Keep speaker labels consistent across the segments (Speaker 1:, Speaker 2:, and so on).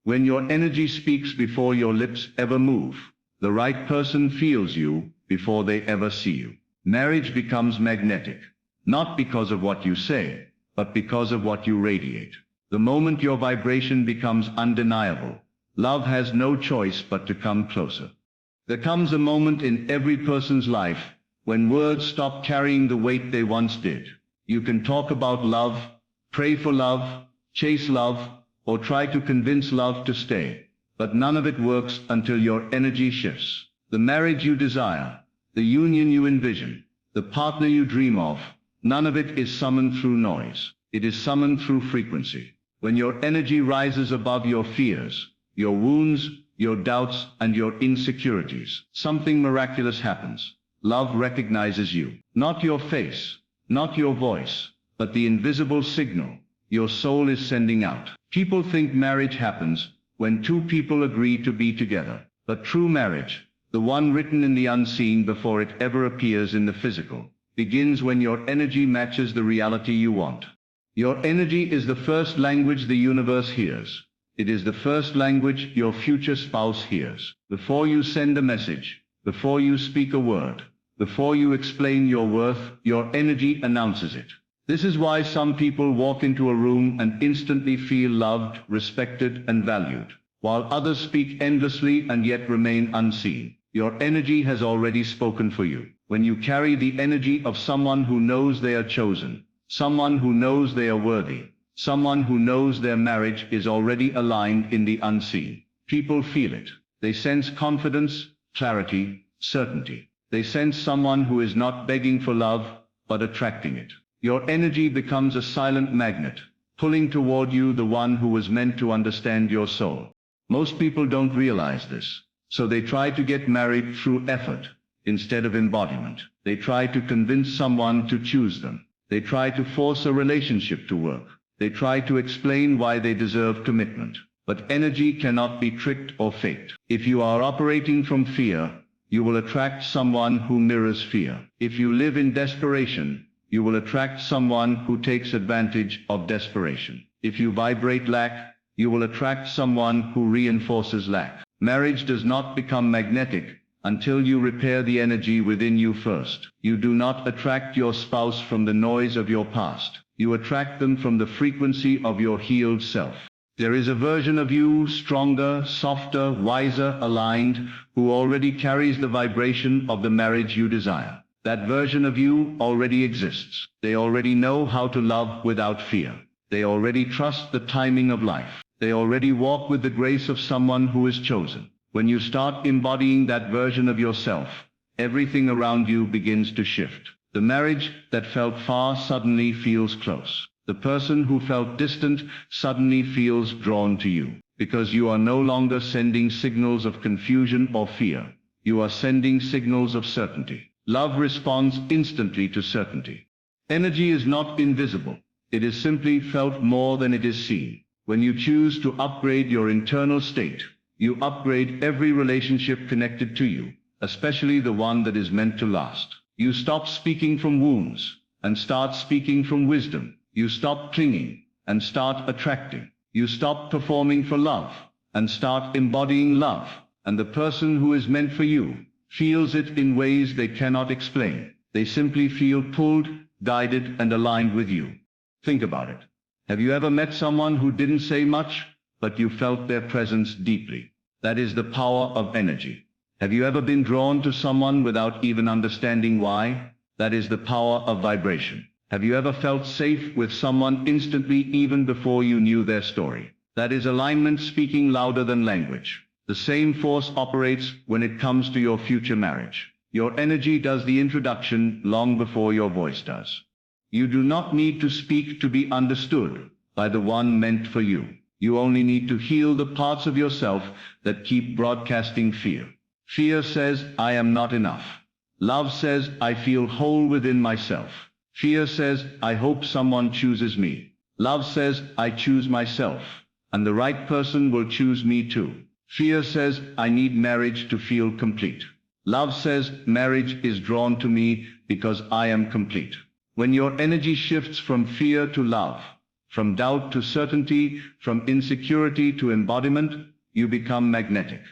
Speaker 1: When your energy speaks before your lips ever move, the right person feels you before they ever see you. Marriage becomes magnetic, not because of what you say, but because of what you radiate. The moment your vibration becomes undeniable, love has no choice but to come closer. There comes a moment in every person's life when words stop carrying the weight they once did. You can talk about love, pray for love, chase love, or try to convince love to stay, but none of it works until your energy shifts. The marriage you desire, the union you envision, the partner you dream of, none of it is summoned through noise. It is summoned through frequency. When your energy rises above your fears, your wounds, your doubts, and your insecurities, something miraculous happens. Love recognizes you. Not your face, not your voice, but the invisible signal your soul is sending out. People think marriage happens when two people agree to be together. But true marriage, the one written in the unseen before it ever appears in the physical, begins when your energy matches the reality you want. Your energy is the first language the universe hears. It is the first language your future spouse hears. Before you send a message, before you speak a word, before you explain your worth, your energy announces it. This is why some people walk into a room and instantly feel loved, respected, and valued, while others speak endlessly and yet remain unseen. Your energy has already spoken for you. When you carry the energy of someone who knows they are chosen, someone who knows they are worthy, someone who knows their marriage is already aligned in the unseen, people feel it. They sense confidence, clarity, certainty. They sense someone who is not begging for love, but attracting it. Your energy becomes a silent magnet, pulling toward you the one who was meant to understand your soul. Most people don't realize this, so they try to get married through effort instead of embodiment. They try to convince someone to choose them. They try to force a relationship to work. They try to explain why they deserve commitment. But energy cannot be tricked or faked. If you are operating from fear, you will attract someone who mirrors fear. If you live in desperation, you will attract someone who takes advantage of desperation. If you vibrate lack, you will attract someone who reinforces lack. Marriage does not become magnetic until you repair the energy within you first. You do not attract your spouse from the noise of your past. You attract them from the frequency of your healed self. There is a version of you, stronger, softer, wiser, aligned, who already carries the vibration of the marriage you desire. That version of you already exists. They already know how to love without fear. They already trust the timing of life. They already walk with the grace of someone who is chosen. When you start embodying that version of yourself, everything around you begins to shift. The marriage that felt far suddenly feels close. The person who felt distant suddenly feels drawn to you, because you are no longer sending signals of confusion or fear. You are sending signals of certainty. Love responds instantly to certainty. Energy is not invisible. It is simply felt more than it is seen. When you choose to upgrade your internal state, you upgrade every relationship connected to you, especially the one that is meant to last. You stop speaking from wounds and start speaking from wisdom. You stop clinging and start attracting. You stop performing for love and start embodying love. And the person who is meant for you feels it in ways they cannot explain. They simply feel pulled, guided, and aligned with you. Think about it. Have you ever met someone who didn't say much, but you felt their presence deeply? That is the power of energy. Have you ever been drawn to someone without even understanding why? That is the power of vibration. Have you ever felt safe with someone instantly even before you knew their story? That is alignment speaking louder than language. The same force operates when it comes to your future marriage. Your energy does the introduction long before your voice does. You do not need to speak to be understood by the one meant for you. You only need to heal the parts of yourself that keep broadcasting fear. Fear says, I am not enough. Love says, I feel whole within myself. Fear says, I hope someone chooses me. Love says, I choose myself, and the right person will choose me too. Fear says, I need marriage to feel complete. Love says, marriage is drawn to me because I am complete. When your energy shifts from fear to love, From doubt to certainty, from insecurity to embodiment, you become magnetic.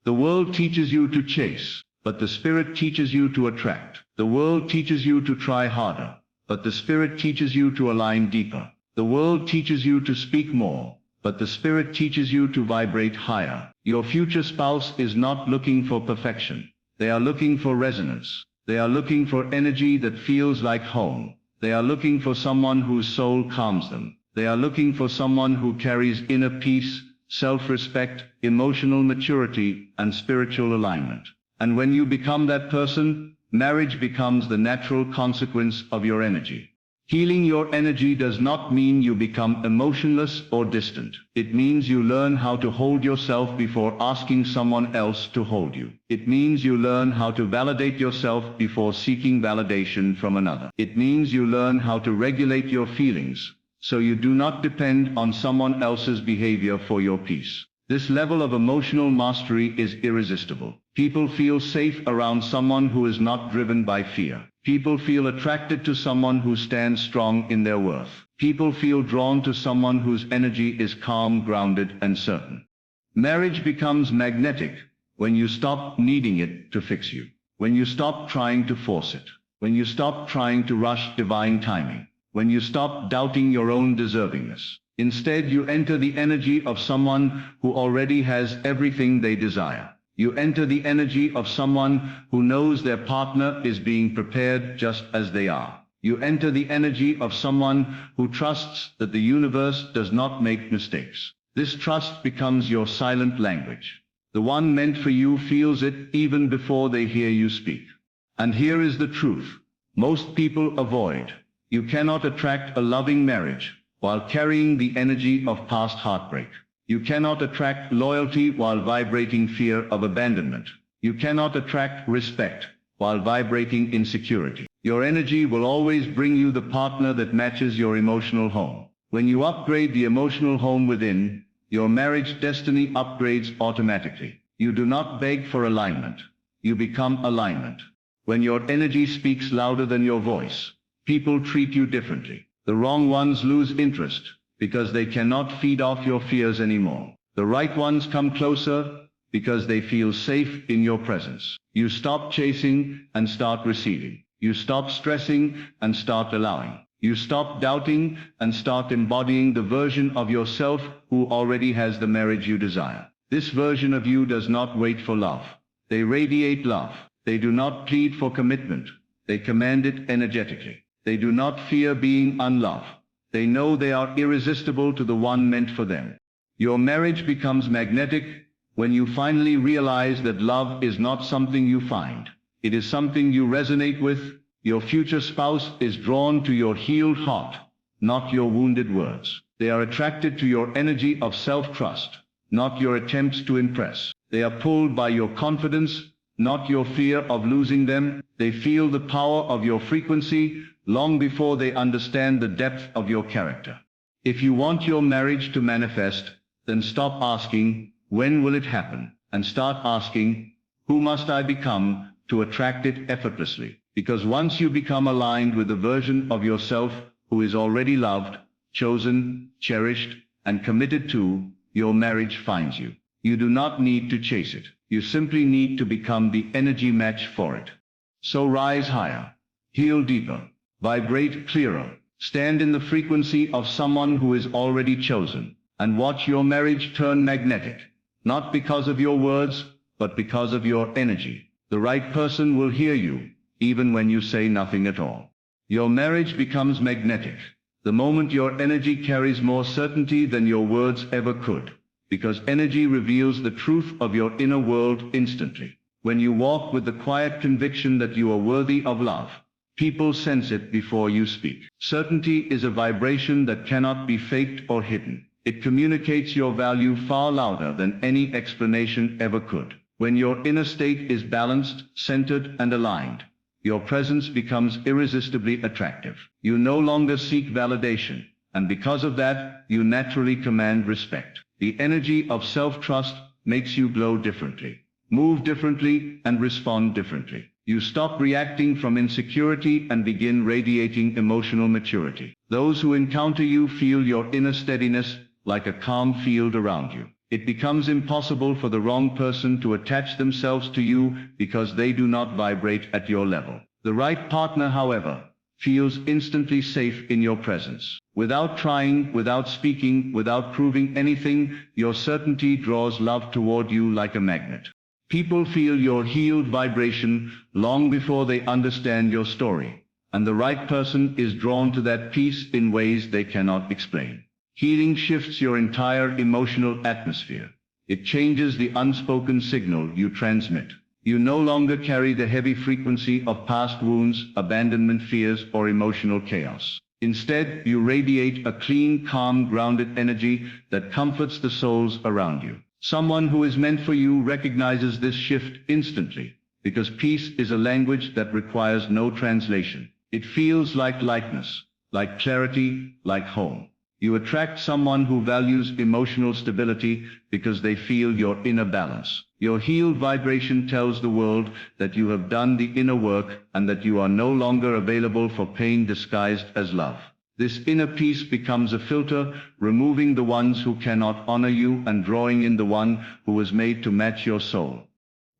Speaker 1: The world teaches you to chase, but the spirit teaches you to attract. The world teaches you to try harder, but the spirit teaches you to align deeper. The world teaches you to speak more, but the spirit teaches you to vibrate higher. Your future spouse is not looking for perfection. They are looking for resonance. They are looking for energy that feels like home. They are looking for someone whose soul calms them. They are looking for someone who carries inner peace, self-respect, emotional maturity, and spiritual alignment. And when you become that person, marriage becomes the natural consequence of your energy. Healing your energy does not mean you become emotionless or distant. It means you learn how to hold yourself before asking someone else to hold you. It means you learn how to validate yourself before seeking validation from another. It means you learn how to regulate your feelings, so you do not depend on someone else's behavior for your peace. This level of emotional mastery is irresistible. People feel safe around someone who is not driven by fear. People feel attracted to someone who stands strong in their worth. People feel drawn to someone whose energy is calm, grounded, and certain. Marriage becomes magnetic when you stop needing it to fix you. When you stop trying to force it. When you stop trying to rush divine timing. When you stop doubting your own deservingness. Instead, you enter the energy of someone who already has everything they desire. You enter the energy of someone who knows their partner is being prepared just as they are. You enter the energy of someone who trusts that the universe does not make mistakes. This trust becomes your silent language. The one meant for you feels it even before they hear you speak. And here is the truth. Most people avoid. You cannot attract a loving marriage while carrying the energy of past heartbreak. You cannot attract loyalty while vibrating fear of abandonment. You cannot attract respect while vibrating insecurity. Your energy will always bring you the partner that matches your emotional home. When you upgrade the emotional home within, your marriage destiny upgrades automatically. You do not beg for alignment. You become alignment. When your energy speaks louder than your voice, people treat you differently. The wrong ones lose interest because they cannot feed off your fears anymore. The right ones come closer because they feel safe in your presence. You stop chasing and start receiving. You stop stressing and start allowing. You stop doubting and start embodying the version of yourself who already has the marriage you desire. This version of you does not wait for love. They radiate love. They do not plead for commitment. They command it energetically. They do not fear being unloved. They know they are irresistible to the one meant for them. Your marriage becomes magnetic when you finally realize that love is not something you find. It is something you resonate with. Your future spouse is drawn to your healed heart, not your wounded words. They are attracted to your energy of self-trust, not your attempts to impress. They are pulled by your confidence, not your fear of losing them. They feel the power of your frequency long before they understand the depth of your character. If you want your marriage to manifest, then stop asking, when will it happen? And start asking, who must I become to attract it effortlessly? Because once you become aligned with the version of yourself who is already loved, chosen, cherished, and committed to, your marriage finds you. You do not need to chase it. You simply need to become the energy match for it. So rise higher, heal deeper, vibrate clearer, stand in the frequency of someone who is already chosen, and watch your marriage turn magnetic, not because of your words, but because of your energy. The right person will hear you, even when you say nothing at all. Your marriage becomes magnetic the moment your energy carries more certainty than your words ever could, because energy reveals the truth of your inner world instantly. When you walk with the quiet conviction that you are worthy of love, people sense it before you speak. Certainty is a vibration that cannot be faked or hidden. It communicates your value far louder than any explanation ever could. When your inner state is balanced, centered, and aligned, your presence becomes irresistibly attractive. You no longer seek validation, and because of that, you naturally command respect. The energy of self-trust makes you glow differently, move differently, and respond differently. You stop reacting from insecurity and begin radiating emotional maturity. Those who encounter you feel your inner steadiness like a calm field around you. It becomes impossible for the wrong person to attach themselves to you because they do not vibrate at your level. The right partner, however, feels instantly safe in your presence. Without trying, without speaking, without proving anything, your certainty draws love toward you like a magnet. People feel your healed vibration long before they understand your story, and the right person is drawn to that peace in ways they cannot explain. Healing shifts your entire emotional atmosphere. It changes the unspoken signal you transmit. You no longer carry the heavy frequency of past wounds, abandonment fears, or emotional chaos. Instead, you radiate a clean, calm, grounded energy that comforts the souls around you. Someone who is meant for you recognizes this shift instantly, because peace is a language that requires no translation. It feels like lightness, like clarity, like home. You attract someone who values emotional stability because they feel your inner balance. Your healed vibration tells the world that you have done the inner work and that you are no longer available for pain disguised as love. This inner peace becomes a filter, removing the ones who cannot honor you and drawing in the one who was made to match your soul.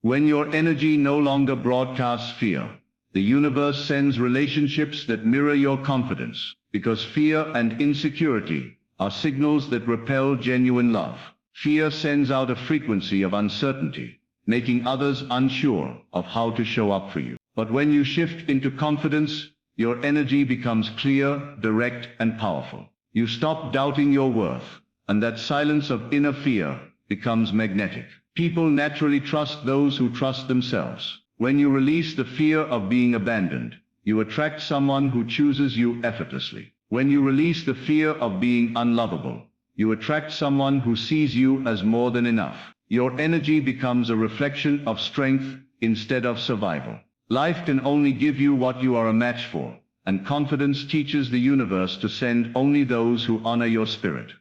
Speaker 1: When your energy no longer broadcasts fear, the universe sends relationships that mirror your confidence, because fear and insecurity are signals that repel genuine love. Fear sends out a frequency of uncertainty, making others unsure of how to show up for you. But when you shift into confidence, your energy becomes clear, direct, and powerful. You stop doubting your worth, and that silence of inner fear becomes magnetic. People naturally trust those who trust themselves. When you release the fear of being abandoned, you attract someone who chooses you effortlessly. When you release the fear of being unlovable, you attract someone who sees you as more than enough. Your energy becomes a reflection of strength instead of survival. Life can only give you what you are a match for, and confidence teaches the universe to send only those who honor your spirit.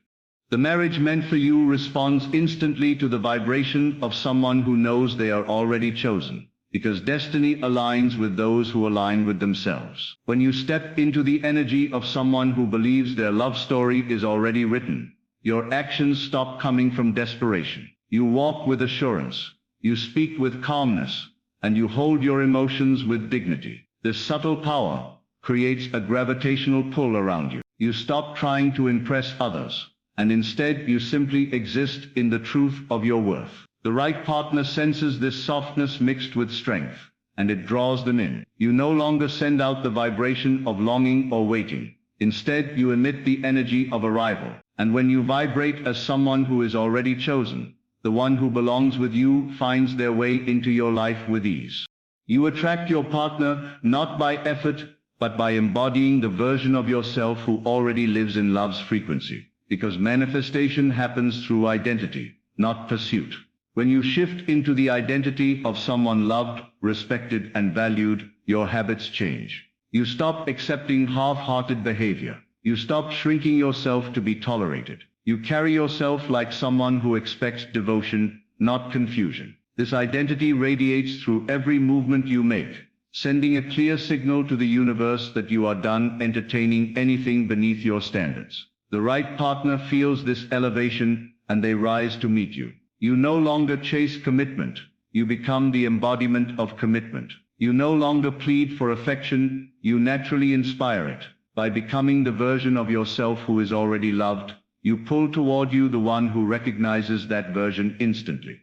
Speaker 1: The marriage meant for you responds instantly to the vibration of someone who knows they are already chosen, because destiny aligns with those who align with themselves. When you step into the energy of someone who believes their love story is already written, your actions stop coming from desperation. You walk with assurance, you speak with calmness, and you hold your emotions with dignity. This subtle power creates a gravitational pull around you. You stop trying to impress others, and instead you simply exist in the truth of your worth. The right partner senses this softness mixed with strength, and it draws them in. You no longer send out the vibration of longing or waiting. Instead, you emit the energy of arrival. And when you vibrate as someone who is already chosen, the one who belongs with you finds their way into your life with ease. You attract your partner not by effort, but by embodying the version of yourself who already lives in love's frequency. Because manifestation happens through identity, not pursuit. When you shift into the identity of someone loved, respected, and valued, your habits change. You stop accepting half-hearted behavior. You stop shrinking yourself to be tolerated. You carry yourself like someone who expects devotion, not confusion. This identity radiates through every movement you make, sending a clear signal to the universe that you are done entertaining anything beneath your standards. The right partner feels this elevation, and they rise to meet you. You no longer chase commitment. You become the embodiment of commitment. You no longer plead for affection. You naturally inspire it. By becoming the version of yourself who is already loved, you pull toward you the one who recognizes that version instantly.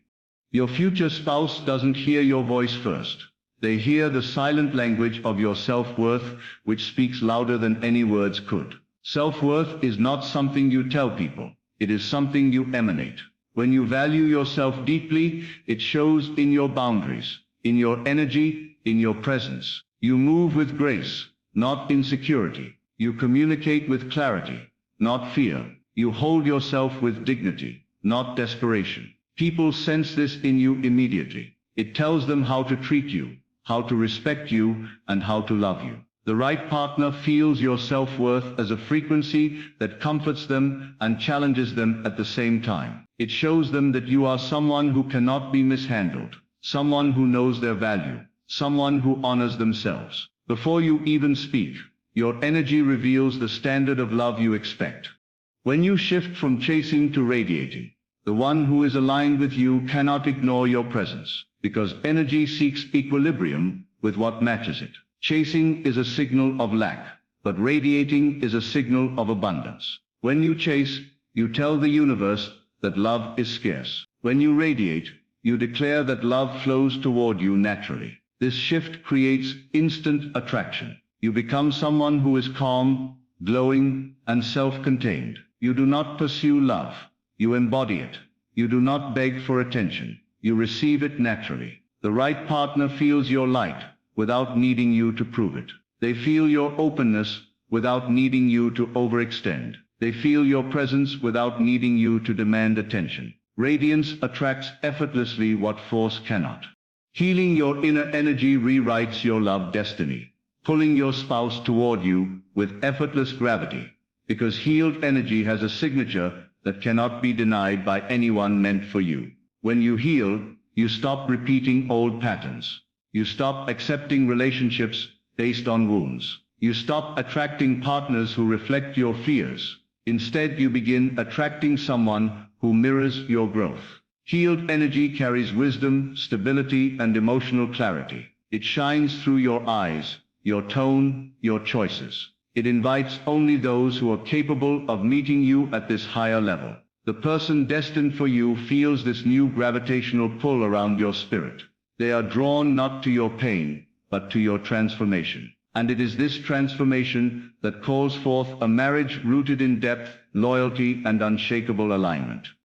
Speaker 1: Your future spouse doesn't hear your voice first. They hear the silent language of your self-worth, which speaks louder than any words could. Self-worth is not something you tell people. It is something you emanate. When you value yourself deeply, it shows in your boundaries, in your energy, in your presence. You move with grace, not insecurity. You communicate with clarity, not fear. You hold yourself with dignity, not desperation. People sense this in you immediately. It tells them how to treat you, how to respect you, and how to love you. The right partner feels your self-worth as a frequency that comforts them and challenges them at the same time. It shows them that you are someone who cannot be mishandled, someone who knows their value, someone who honors themselves. Before you even speak, your energy reveals the standard of love you expect. When you shift from chasing to radiating, the one who is aligned with you cannot ignore your presence, because energy seeks equilibrium with what matches it. Chasing is a signal of lack, but radiating is a signal of abundance. When you chase, you tell the universe that love is scarce. When you radiate, you declare that love flows toward you naturally. This shift creates instant attraction. You become someone who is calm, glowing, and self-contained. You do not pursue love. You embody it. You do not beg for attention. You receive it naturally. The right partner feels your light without needing you to prove it. They feel your openness without needing you to overextend. They feel your presence without needing you to demand attention. Radiance attracts effortlessly what force cannot. Healing your inner energy rewrites your love destiny, pulling your spouse toward you with effortless gravity, because healed energy has a signature that cannot be denied by anyone meant for you. When you heal, you stop repeating old patterns. You stop accepting relationships based on wounds. You stop attracting partners who reflect your fears. Instead, you begin attracting someone who mirrors your growth. Healed energy carries wisdom, stability, and emotional clarity. It shines through your eyes, your tone, your choices. It invites only those who are capable of meeting you at this higher level. The person destined for you feels this new gravitational pull around your spirit. They are drawn not to your pain, but to your transformation. And it is this transformation that calls forth a marriage rooted in depth, loyalty, and unshakable alignment.